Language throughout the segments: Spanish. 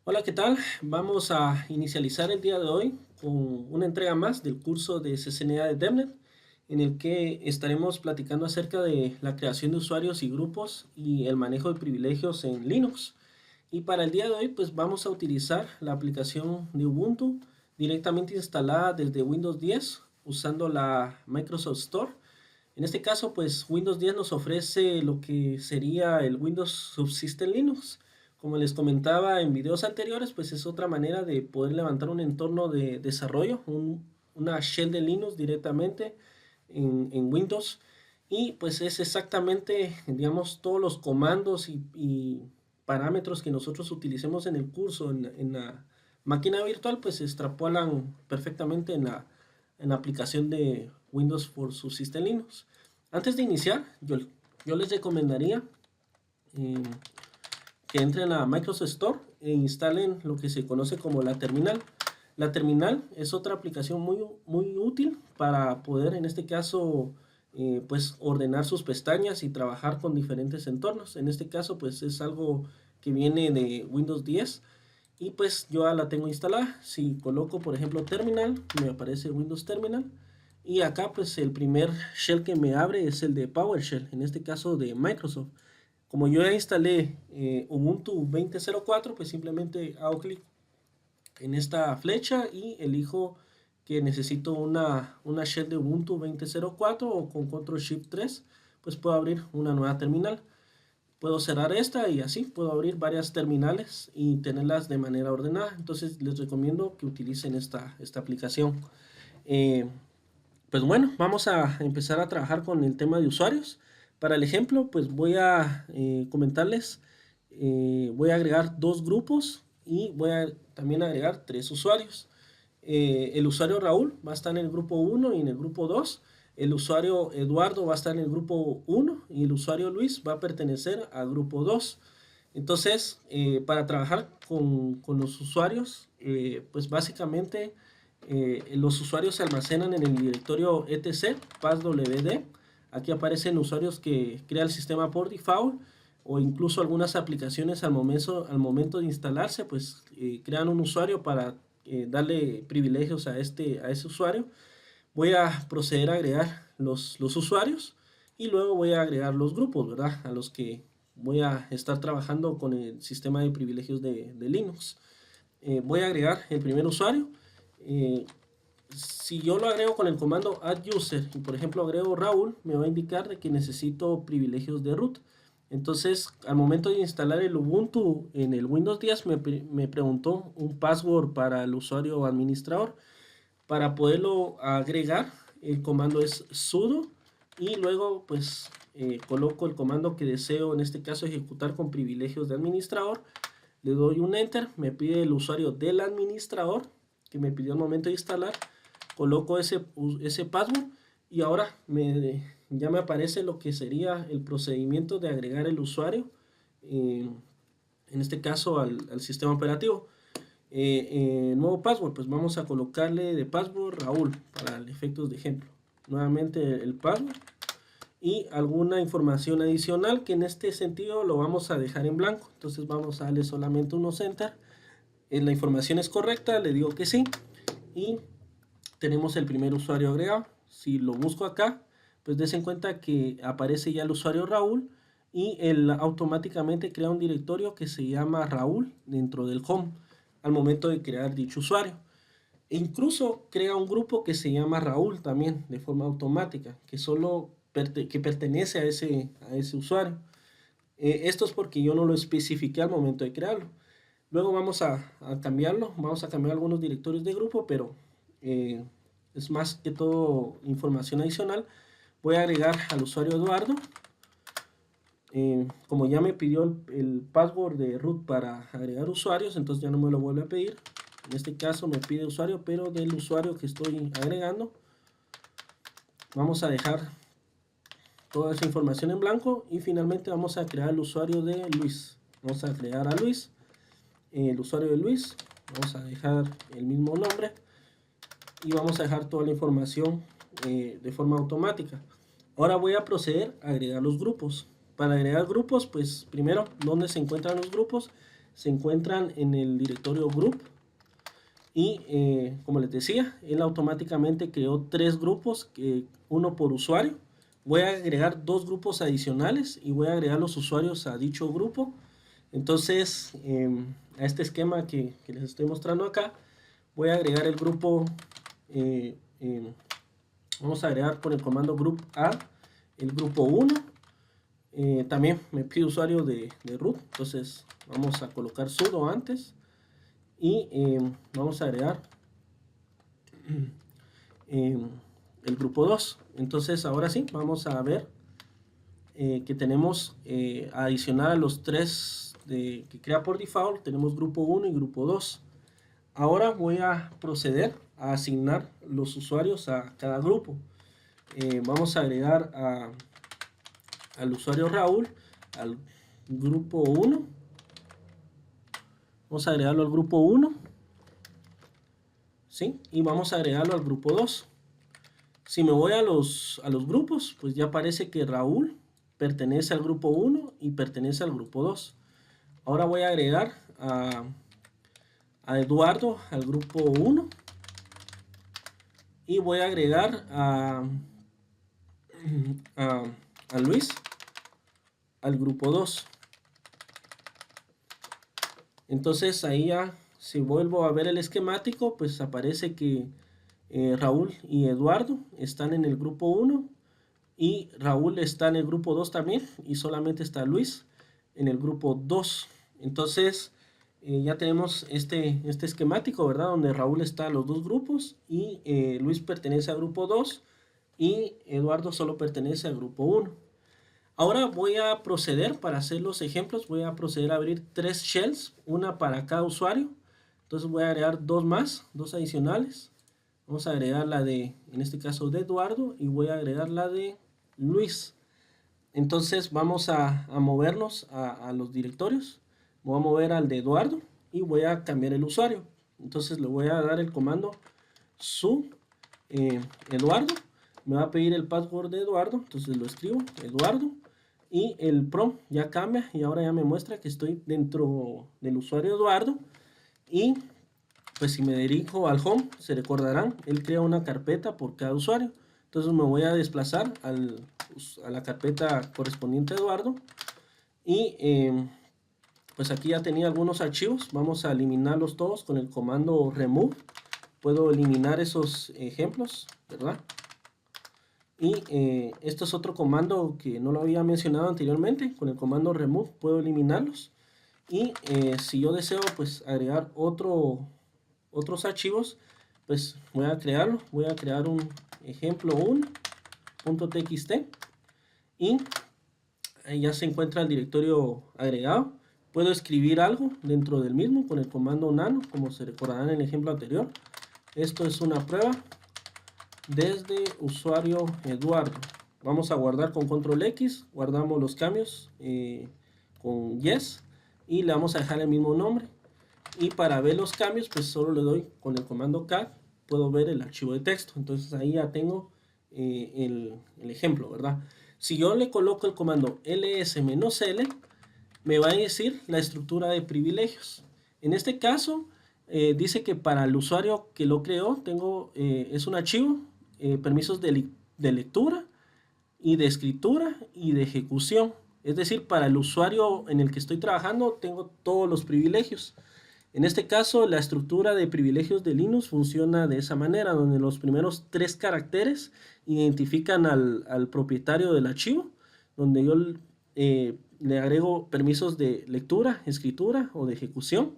Hola, ¿qué tal? Vamos a inicializar el día de hoy con una entrega más del curso de CCNA de DevNet, en el que estaremos platicando acerca de la creación de usuarios y grupos y el manejo de privilegios en Linux. Y para el día de hoy, pues vamos a utilizar la aplicación de Ubuntu directamente instalada desde Windows 10 usando la Microsoft Store. En este caso, pues Windows 10 nos ofrece lo que sería el Windows Subsystem Linux. Como les comentaba en videos anteriores, pues es otra manera de poder levantar un entorno de desarrollo, una shell de Linux directamente en Windows. Y pues es exactamente, digamos, todos los comandos y parámetros que nosotros utilicemos en el curso, en la máquina virtual, pues se extrapolan perfectamente en la aplicación de Windows for Subsystem Linux. Antes de iniciar, yo les recomendaría eh, que entren a Microsoft Store e instalen lo que se conoce como la terminal. La terminal es otra aplicación muy útil para poder, en este caso, pues ordenar sus pestañas y trabajar con diferentes entornos. En este caso, pues es algo que viene de Windows 10 y pues yo ya la tengo instalada. Si coloco, por ejemplo, terminal, me aparece Windows Terminal. Y acá pues el primer shell que me abre es el de PowerShell, en este caso de Microsoft. Como yo ya instalé Ubuntu 20.04, pues simplemente hago clic en esta flecha y elijo que necesito una shell de Ubuntu 20.04 o con Control Shift 3, pues puedo abrir una nueva terminal. Puedo cerrar esta y así puedo abrir varias terminales y tenerlas de manera ordenada. Entonces les recomiendo que utilicen esta aplicación. Eh, pues bueno, vamos a empezar a trabajar con el tema de usuarios. Para el ejemplo, pues voy a comentarles, voy a agregar dos grupos y voy a también agregar tres usuarios. El usuario Raúl va a estar en el grupo uno y en el grupo 2. El usuario Eduardo va a estar en el grupo uno y el usuario Luis va a pertenecer al grupo 2. Entonces, para trabajar con los usuarios, pues básicamente los usuarios se almacenan en el directorio etc passwd. Aquí aparecen usuarios que crea el sistema por default o incluso algunas aplicaciones al momento de instalarse, pues crean un usuario para darle privilegios a ese usuario. Voy a proceder a agregar los usuarios y luego voy a agregar los grupos, ¿verdad? A los que voy a estar trabajando con el sistema de privilegios de Linux. Voy a agregar el primer usuario. Eh, si yo lo agrego con el comando add user y por ejemplo agrego Raúl, me va a indicar de que necesito privilegios de root. Entonces, al momento de instalar el Ubuntu en el Windows 10, me preguntó un password para el usuario administrador. Para poderlo agregar, el comando es sudo y luego pues coloco el comando que deseo, en este caso ejecutar con privilegios de administrador. Le doy un enter, me pide el usuario del administrador que me pidió al momento de instalar, coloco ese password y ahora ya me aparece lo que sería el procedimiento de agregar el usuario, eh, en este caso al sistema operativo. Nuevo password, pues vamos a colocarle de password Raúl para el efectos de ejemplo. Nuevamente el password y alguna información adicional que en este sentido lo vamos a dejar en blanco. Entonces vamos a darle solamente unos enter. La información es correcta, le digo que sí y tenemos el primer usuario agregado. Si lo busco acá, pues des en cuenta que aparece ya el usuario Raúl y él automáticamente crea un directorio que se llama Raúl dentro del home al momento de crear dicho usuario. E incluso crea un grupo que se llama Raúl también de forma automática, que solo que pertenece a ese usuario. Esto es porque yo no lo especifiqué al momento de crearlo. Luego vamos a cambiarlo, vamos a cambiar algunos directorios de grupo, pero eh, es más que todo información adicional. Voy a agregar al usuario Eduardo. Como ya me pidió el password de root para agregar usuarios, entonces ya no me lo vuelve a pedir. En este caso me pide usuario, pero del usuario que estoy agregando. Vamos a dejar toda esa información en blanco y finalmente vamos a crear el usuario de Luis. Vamos a crear a Luis, el usuario de Luis. Vamos a dejar el mismo nombre y vamos a dejar toda la información de forma automática. Ahora voy a proceder a agregar los grupos. Para agregar grupos, pues primero, ¿dónde se encuentran los grupos? se encuentran en el directorio group. Y como les decía, él automáticamente creó 3 grupos, uno por usuario. Voy a agregar 2 grupos adicionales y voy a agregar los usuarios a dicho grupo. Entonces, a este esquema que les estoy mostrando acá, voy a agregar el grupo, vamos a agregar con el comando group a el grupo 1. También me pide usuario de root, entonces vamos a colocar sudo antes y vamos a agregar el grupo 2. Entonces ahora sí, vamos a ver que tenemos adicional a los 3 que crea por default, tenemos grupo 1 y grupo 2. Ahora voy a proceder a asignar los usuarios a cada grupo. Vamos a agregar al usuario Raúl al grupo 1. Vamos a agregarlo al grupo 1. ¿Sí? Y vamos a agregarlo al grupo 2. Si me voy a los grupos, pues ya aparece que Raúl pertenece al grupo 1 y pertenece al grupo 2. Ahora voy a agregar a Eduardo al grupo 1 y voy a agregar a Luis al grupo 2. Entonces ahí ya, si vuelvo a ver el esquemático, pues aparece que Raúl y Eduardo están en el grupo 1 y Raúl está en el grupo 2 también y solamente está Luis en el grupo 2. Entonces ya tenemos este esquemático, ¿verdad? Donde Raúl está en los 2 grupos y Luis pertenece al grupo 2 y Eduardo solo pertenece al grupo 1. Ahora voy a proceder para hacer los ejemplos, voy a proceder a abrir 3 shells, una para cada usuario. Entonces voy a agregar 2 más, 2 adicionales. Vamos a agregar la de, en este caso, de Eduardo y voy a agregar la de Luis. Entonces vamos a movernos a los directorios. Voy a mover al de Eduardo y voy a cambiar el usuario. Entonces le voy a dar el comando su Eduardo. Me va a pedir el password de Eduardo, entonces lo escribo, Eduardo. Y el prompt ya cambia y ahora ya me muestra que estoy dentro del usuario Eduardo. Y pues si me dirijo al home, se recordarán, él crea una carpeta por cada usuario. Entonces me voy a desplazar a la carpeta correspondiente a Eduardo. Y pues aquí ya tenía algunos archivos. Vamos a eliminarlos todos con el comando remove. Puedo eliminar esos ejemplos, ¿verdad? Y esto es otro comando que no lo había mencionado anteriormente. Con el comando remove puedo eliminarlos. Y si yo deseo pues agregar otros archivos, pues voy a crearlo. Voy a crear un ejemplo 1.txt y ahí ya se encuentra el directorio agregado. Puedo escribir algo dentro del mismo con el comando nano, como se recordarán en el ejemplo anterior. Esto es una prueba desde usuario Eduardo. Vamos a guardar con control X, guardamos los cambios con yes y le vamos a dejar el mismo nombre. Y para ver los cambios, pues solo le doy con el comando cat, puedo ver el archivo de texto. Entonces ahí ya tengo el ejemplo, ¿verdad? Si yo le coloco el comando ls-l, me va a decir la estructura de privilegios. En este caso, dice que para el usuario que lo creó, es un archivo, permisos de lectura y de escritura y de ejecución. Es decir, para el usuario en el que estoy trabajando, tengo todos los privilegios. En este caso, la estructura de privilegios de Linux funciona de esa manera, donde los primeros 3 caracteres identifican al propietario del archivo, donde yo le agrego permisos de lectura, escritura o de ejecución.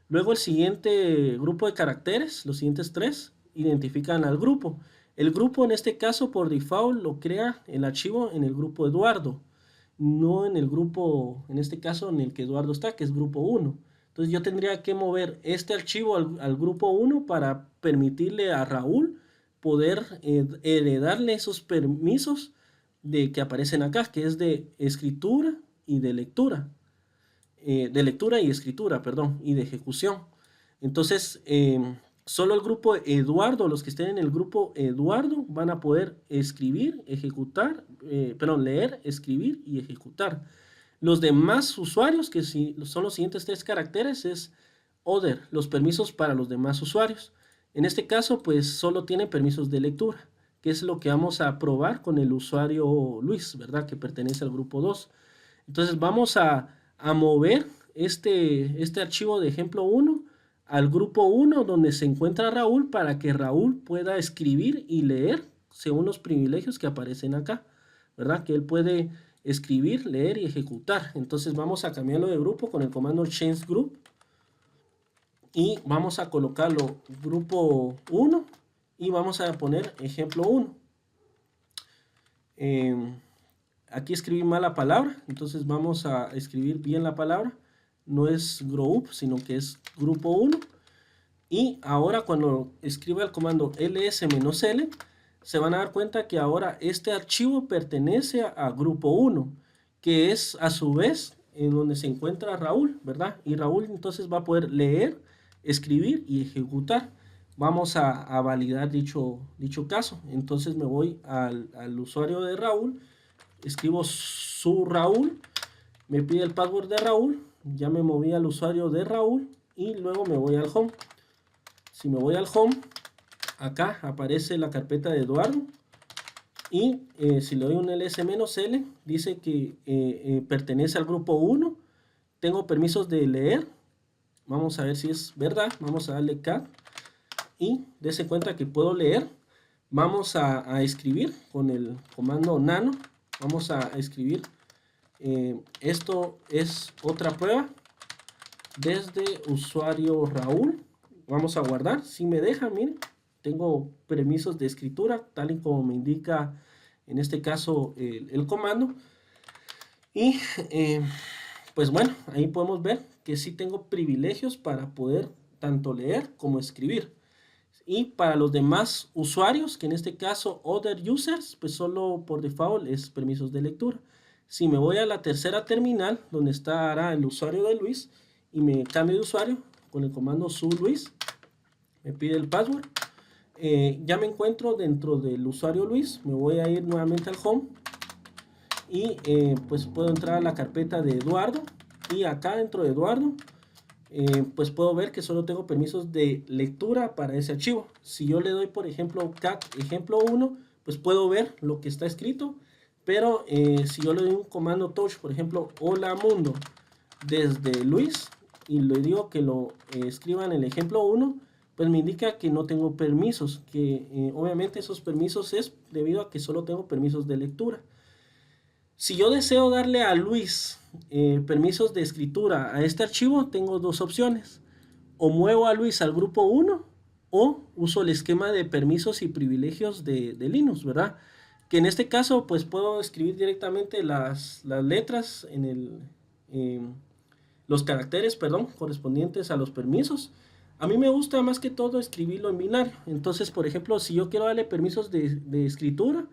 Luego el siguiente grupo de caracteres, los siguientes 3, identifican al grupo. El grupo en este caso por default lo crea el archivo en el grupo Eduardo, no en el grupo, en este caso en el que Eduardo está, que es grupo 1. Entonces yo tendría que mover este archivo al grupo 1 para permitirle a Raúl poder heredarle esos permisos que aparecen acá, que es de escritura y de lectura. De lectura y escritura, perdón, y de ejecución. Entonces, solo el grupo Eduardo, los que estén en el grupo Eduardo, van a poder escribir, ejecutar, leer, escribir y ejecutar. Los demás usuarios, que si son los siguientes 3 caracteres, es other, los permisos para los demás usuarios. En este caso, pues solo tiene permisos de lectura, que es lo que vamos a probar con el usuario Luis, ¿verdad? Que pertenece al grupo 2. Entonces vamos a mover este archivo de ejemplo 1 al grupo 1 donde se encuentra Raúl para que Raúl pueda escribir y leer según los privilegios que aparecen acá, ¿verdad? Que él puede escribir, leer y ejecutar. Entonces vamos a cambiarlo de grupo con el comando change group y vamos a colocarlo grupo 1 y vamos a poner ejemplo 1. Aquí escribí mal la palabra, entonces vamos a escribir bien la palabra. No es group, sino que es grupo 1. Y ahora cuando escriba el comando ls-l, se van a dar cuenta que ahora este archivo pertenece a grupo 1, que es a su vez en donde se encuentra Raúl, ¿verdad? Y Raúl entonces va a poder leer, escribir y ejecutar. Vamos a validar dicho caso. Entonces me voy al usuario de Raúl, escribo su Raúl, me pide el password de Raúl, ya me moví al usuario de Raúl y luego me voy al home. Si me voy al home, acá aparece la carpeta de Eduardo y si le doy un ls-l, dice que pertenece al grupo 1, tengo permisos de leer, vamos a ver si es verdad, vamos a darle cat y dése cuenta que puedo leer. Vamos a escribir con el comando nano, vamos a escribir, esto es otra prueba, desde usuario Raúl, vamos a guardar, si me deja, miren, tengo permisos de escritura, tal y como me indica en este caso el comando, y pues bueno, ahí podemos ver que sí tengo privilegios para poder tanto leer como escribir. Y para los demás usuarios, que en este caso other users, pues solo por default es permisos de lectura. Si me voy a la tercera terminal, donde estará el usuario de Luis, y me cambio de usuario con el comando su Luis, me pide el password, ya me encuentro dentro del usuario Luis, me voy a ir nuevamente al home, y pues puedo entrar a la carpeta de Eduardo, y acá dentro de Eduardo, pues puedo ver que solo tengo permisos de lectura para ese archivo. Si yo le doy, por ejemplo, cat ejemplo 1, pues puedo ver lo que está escrito, pero si yo le doy un comando touch, por ejemplo, hola mundo, desde Luis, y le digo que lo escriba en el ejemplo 1, pues me indica que no tengo permisos, que obviamente esos permisos es debido a que solo tengo permisos de lectura. Si yo deseo darle a Luis permisos de escritura a este archivo, tengo dos opciones. O muevo a Luis al grupo 1 o uso el esquema de permisos y privilegios de Linux, ¿verdad? Que en este caso, pues puedo escribir directamente las letras los caracteres, perdón, correspondientes a los permisos. A mí me gusta más que todo escribirlo en binario. Entonces, por ejemplo, si yo quiero darle permisos de escritura,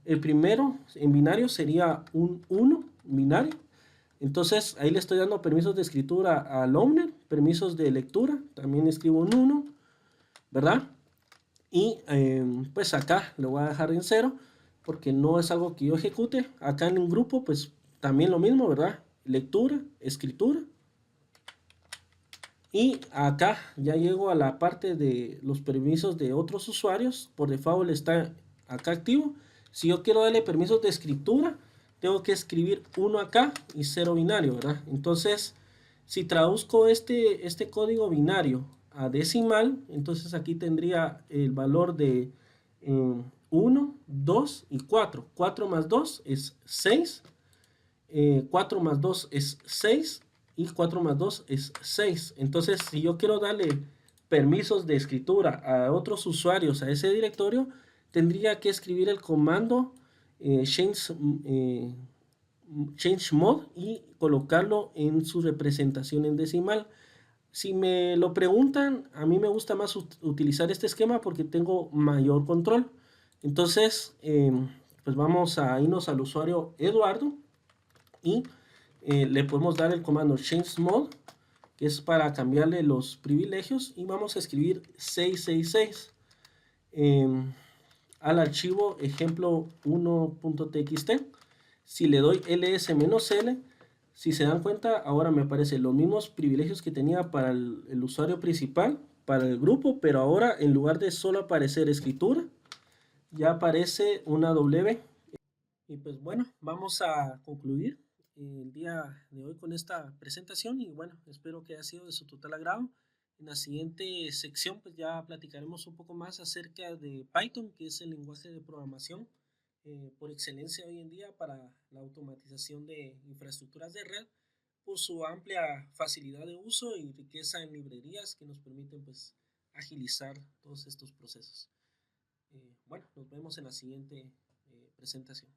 el primero en binario sería un 1 binario. Entonces ahí le estoy dando permisos de escritura al owner, permisos de lectura, también escribo un 1, ¿verdad? Y pues acá lo voy a dejar en 0 porque no es algo que yo ejecute. Acá en un grupo pues también lo mismo, ¿verdad? Lectura, escritura. Y acá ya llego a la parte de los permisos de otros usuarios. Por default está acá activo. Si yo quiero darle permisos de escritura, tengo que escribir 1 acá y 0 binario, ¿verdad? Entonces, si traduzco este código binario a decimal, entonces aquí tendría el valor de 1, 2 y 4. 4 más 2 es 6. 4 más 2 es 6. Y 4 más 2 es 6. Entonces, si yo quiero darle permisos de escritura a otros usuarios a ese directorio, tendría que escribir el comando change mode y colocarlo en su representación en decimal. Si me lo preguntan, a mí me gusta más utilizar este esquema porque tengo mayor control. Entonces, pues vamos a irnos al usuario Eduardo y le podemos dar el comando change mode, que es para cambiarle los privilegios, y vamos a escribir 666 al archivo ejemplo 1.txt. Si le doy ls-l, Si se dan cuenta, ahora me aparecen los mismos privilegios que tenía para el usuario principal, para el grupo, pero ahora en lugar de solo aparecer escritura, ya aparece una W. Y pues bueno, vamos a concluir el día de hoy con esta presentación y bueno, espero que haya sido de su total agrado. En la siguiente sección pues ya platicaremos un poco más acerca de Python, que es el lenguaje de programación por excelencia hoy en día para la automatización de infraestructuras de red, por su amplia facilidad de uso y riqueza en librerías que nos permiten pues agilizar todos estos procesos. Bueno, nos vemos en la siguiente presentación.